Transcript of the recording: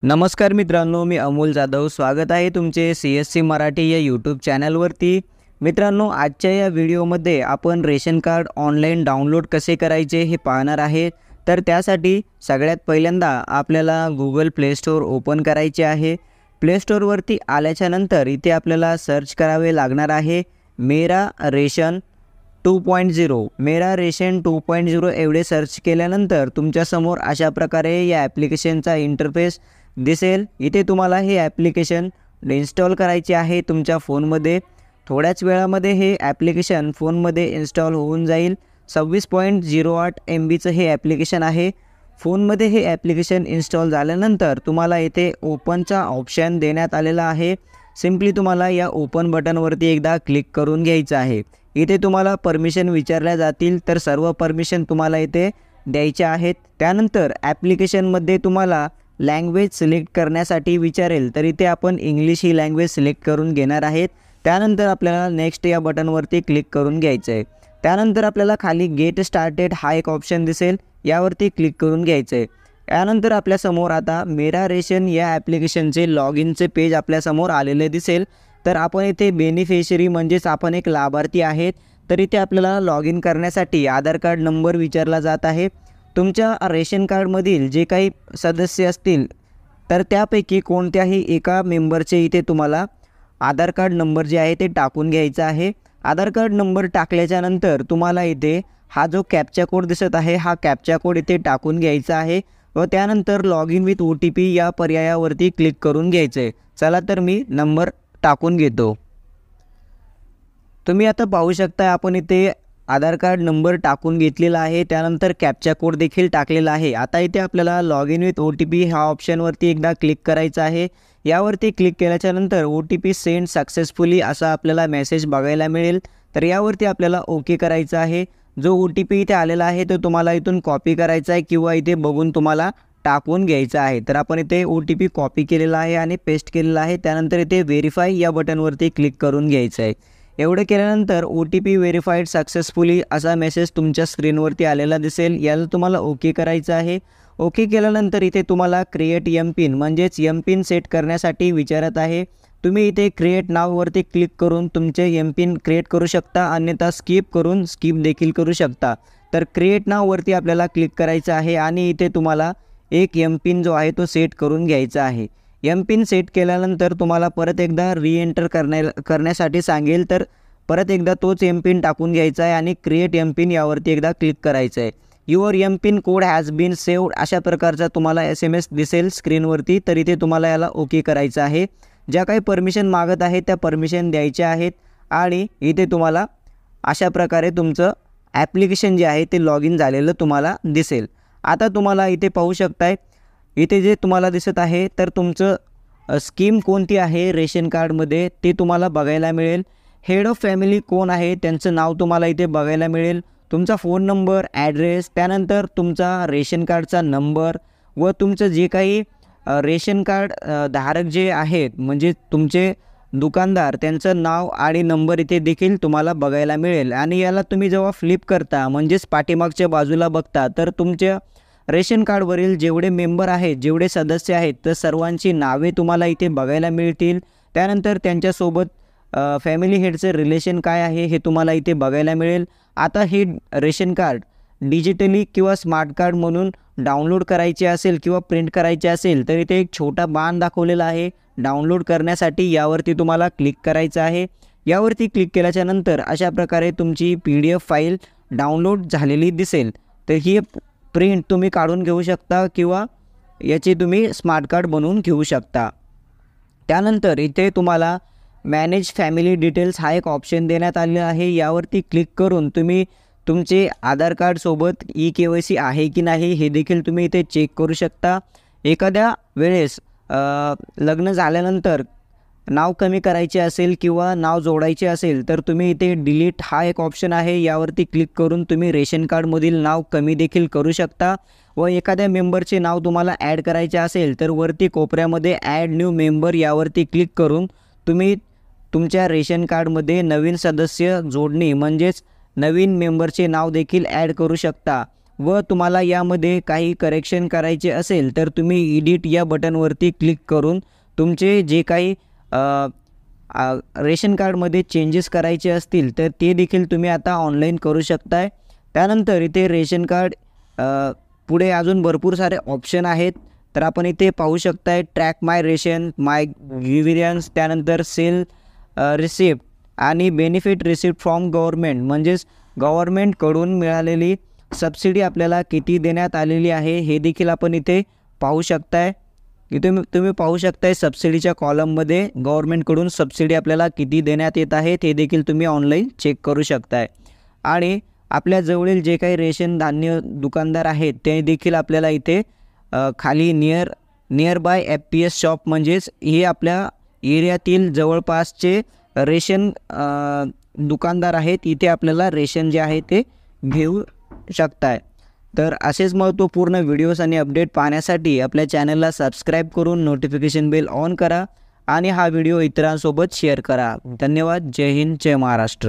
नमस्कार मित्रांनो, मी अमोल जाधव. स्वागत आहे तुमचे CSC मराठी या यूट्यूब चॅनलवरती. मित्रांनो, आजच्या या व्हिडिओमध्ये आपण रेशन कार्ड ऑनलाईन डाउनलोड कसे करायचे हे पाहणार आहे. तर त्यासाठी सगळ्यात पहिल्यांदा आपल्याला Google Play Store ओपन करायचे आहे. प्ले स्टोअरवरती आल्याच्यानंतर इथे आपल्याला सर्च करावे लागणार आहे मेरा रेशन 2.0. मेरा रेशन 2.0 एवढे सर्च केल्यानंतर तुमच्यासमोर अशा प्रकारे या ॲप्लिकेशनचा इंटरफेस दिसेल. इथे तुम्हाला हे ॲप्लिकेशन इन्स्टॉल करायचे आहे तुमच्या फोनमध्ये. थोड्याच वेळामध्ये हे ॲप्लिकेशन फोनमध्ये इन्स्टॉल होऊन जाईल. 26.08 MBचं हे ॲप्लिकेशन आहे. फोनमध्ये हे ॲप्लिकेशन इन्स्टॉल झाल्यानंतर तुम्हाला इथे ओपनचा ऑप्शन देण्यात आलेला आहे. सिम्पली तुम्हाला या ओपन बटनवरती एकदा क्लिक करून घ्यायचं आहे. इथे तुम्हाला परमिशन विचारल्या जातील, तर सर्व परमिशन तुम्हाला इथे द्यायच्या आहेत. त्यानंतर ॲप्लिकेशनमध्ये तुम्हाला लँग्वेज सिलेक्ट करण्यासाठी विचारेल, तर इथे आपण इंग्लिश ही लँग्वेज सिलेक्ट करून घेणार आहेत. त्यानंतर आपल्याला नेक्स्ट या बटनवरती क्लिक करून घ्यायचं आहे. त्यानंतर आपल्याला खाली गेट स्टार्टेड हा एक ऑप्शन दिसेल, यावरती क्लिक करून घ्यायचं आहे. त्यानंतर आपल्यासमोर आता मेरा रेशन या ॲप्लिकेशनचे लॉग इनचे पेज आपल्यासमोर आलेले दिसेल. तर आपण इथे बेनिफिशरी म्हणजेच आपण एक लाभार्थी आहेत. तर इथे आपल्याला लॉग इन करण्यासाठी आधार कार्ड नंबर विचारला जात आहे. तुमच्या रेशन कार्डमधील जे काही सदस्य असतील, तर त्यापैकी कोणत्याही एका मेंबरचे इथे तुम्हाला आधार कार्ड नंबर जे आहे ते टाकून घ्यायचा आहे. आधार कार्ड नंबर टाकल्याच्यानंतर तुम्हाला इथे हा जो कॅप्चा कोड दिसत आहे, हा कॅप्चा कोड इथे टाकून घ्यायचा आहे व त्यानंतर लॉग इन विथ OTP या पर्यायावरती क्लिक करून घ्यायचं आहे. चला तर मी नंबर टाकून घेतो. तुम्ही आता पाहू शकता आपण इथे आधार कार्ड नंबर टाकून घेतलेला आहे. त्यानंतर कॅप्चा कोड देखील टाकलेला आहे. आता इथे आपल्याला लॉग इन विथ OTP ह्या ऑप्शनवरती एकदा क्लिक करायचं आहे. यावरती क्लिक केल्याच्यानंतर OTP सेंड सक्सेसफुली असा आपल्याला मेसेज बघायला मिळेल. तर यावरती आपल्याला ओके करायचं आहे. जो OTP इथे आलेला आहे तो तुम्हाला इथून कॉपी करायचा आहे किंवा इथे बघून तुम्हाला टाकून घ्यायचा आहे. तर आपण इथे OTP कॉपी केलेला आहे आणि पेस्ट केलेला आहे. त्यानंतर इथे व्हेरीफाय या बटनवरती क्लिक करून घ्यायचं आहे. एवढं केल्यानंतर OTP व्हेरीफाईड सक्सेसफुली असा मेसेज तुमच्या स्क्रीनवरती आलेला दिसेल. याला तुम्हाला ओके करायचं आहे. ओके केल्यानंतर इथे तुम्हाला क्रिएट MPIN म्हणजेच MPIN सेट करण्यासाठी विचारत आहे. तुम्ही इथे क्रिएट नाववरती क्लिक करून तुमचे MPIN क्रिएट करू शकता, अन्यथा स्किप करून स्किप देखील करू शकता. तर क्रिएट नाववरती आपल्याला क्लिक करायचं आहे आणि इथे तुम्हाला एक MPIN जो आहे तो सेट करून घ्यायचा आहे. MPIN सेट केल्यानंतर तुम्हाला परत एकदा रीएंटर करण्यासाठी सांगेल, तर परत एकदा तोच MPIN टाकून घ्यायचा आहे आणि क्रिएट MPIN यावरती एकदा क्लिक करायचं आहे. Your MPIN code has been saved अशा प्रकारचा तुम्हाला SMS दिसेल स्क्रीनवरती. तर इथे तुम्हाला याला ओके करायचं आहे. ज्या काही परमिशन मागत आहे त्या परमिशन द्यायच्या आहेत आणि इथे तुम्हाला अशा प्रकारे तुमचं ॲप्लिकेशन जे आहे ते लॉग इन झालेलं तुम्हाला दिसेल. आता तुम्हाला इथे पाहू शकताय, इथे जे तुम्हाला दिसत आहे तर तुमचं स्कीम कोणती आहे रेशन कार्डमध्ये ते तुम्हाला बघायला मिळेल. हेड ऑफ फॅमिली कोण आहे त्यांचं नाव तुम्हाला इथे बघायला मिळेल. तुमचा फोन नंबर, ॲड्रेस, त्यानंतर तुमचा रेशन कार्डचा नंबर व तुमचं जे काही रेशन कार्ड धारक जे आहेत म्हणजे तुमचे दुकानदार त्यांचं नाव आणि नंबर इथे देखील तुम्हाला बघायला मिळेल. आणि याला तुम्ही जेव्हा फ्लिप करता म्हणजेच पाठीमागच्या बाजूला बघता तर तुमच्या रेशन कार्डवरील जेवढे मेंबर आहेत, जेवढे सदस्य आहेत, तर सर्वांची नावे तुम्हाला इथे बघायला मिळतील. त्यानंतर त्यांच्यासोबत फॅमिली हेडचं रिलेशन काय आहे हे तुम्हाला इथे बघायला मिळेल. आता हे रेशन कार्ड डिजिटली किंवा स्मार्ट कार्ड म्हणून डाउनलोड करायचे असेल किंवा प्रिंट करायचे असेल तर इथे एक छोटा बाण दाखवलेला आहे डाउनलोड करण्यासाठी. यावरती तुम्हाला क्लिक करायचं आहे. यावरती क्लिक केल्याच्यानंतर अशा प्रकारे तुमची PDF फाईल डाउनलोड झालेली दिसेल. तर ही प्रिंट तुम्ही काढून घेऊ शकता किंवा याची तुम्ही स्मार्ट कार्ड बनवून घेऊ शकता. त्यानंतर इथे तुम्हाला मॅनेज फॅमिली डिटेल्स हा एक ऑप्शन देण्यात आलेला आहे. यावरती क्लिक करून तुम्ही तुमचे आधार कार्डसोबत eKYC आहे की नाही हे देखील तुम्ही इथे चेक करू शकता. एखाद्या वेळेस लग्न झाल्यानंतर नाव कमी करायचे असेल किंवा नाव जोडायचे असेल तर तुम्ही इथे डिलीट हा एक ऑप्शन आहे, यावरती क्लिक करून तुम्ही रेशन कार्डमधील नाव कमी देखील करू शकता. व एखाद्या मेंबरचे नाव तुम्हाला ॲड करायचे असेल तर वरती कोपऱ्यामध्ये ॲड न्यू मेंबर यावरती क्लिक करून तुम्ही तुमच्या रेशन कार्डमध्ये नवीन सदस्य जोडणी म्हणजेच नवीन मेंबरचे नाव देखील ॲड करू शकता. व तुम्हाला यामध्ये काही करेक्शन करायचे असेल तर तुम्ही एडिट या बटनवरती क्लिक करून तुमचे जे काही रेशन कार्डमध्ये चेंजेस करायचे असतील तर ते देखील तुम्ही आता ऑनलाईन करू शकताय. त्यानंतर इथे रेशन कार्ड पुढे अजून भरपूर सारे ऑप्शन आहेत. तर आपण इथे पाहू शकताय ट्रॅक माय रेशन, माय ग्रीव्हन्स, त्यानंतर सेल रिसिप्ट आणि बेनिफिट रिसिप्ट फ्रॉम गव्हर्नमेंट, म्हणजेच गव्हर्नमेंटकडून मिळालेली सबसिडी आपल्याला किती देण्यात आलेली आहे हे देखील आपण इथे पाहू शकताय. इथे तुम्ही पाहू शकताय सबसिडीच्या कॉलममध्ये गव्हर्नमेंटकडून सबसिडी आपल्याला किती देण्यात येत आहे ते देखील तुम्ही ऑनलाईन चेक करू शकताय. आणि आपल्या जवळील जे काही रेशन धान्य दुकानदार आहेत ते देखील आपल्याला इथे खाली नियर बाय FPS शॉप, म्हणजेच हे आपल्या एरियातील जवळपासचे रेशन दुकानदार आहेत, इथे आपल्याला रेशन जे आहे ते घेऊ शकताय. तर असेच महत्त्वपूर्ण व्हिडिओज आणि अपडेट पाहण्यासाठी आपल्या चॅनलला सबस्क्राईब करून नोटिफिकेशन बेल ऑन करा आणि हा व्हिडिओ इतरांसोबत शेअर करा. धन्यवाद. जय हिंद, जय महाराष्ट्र.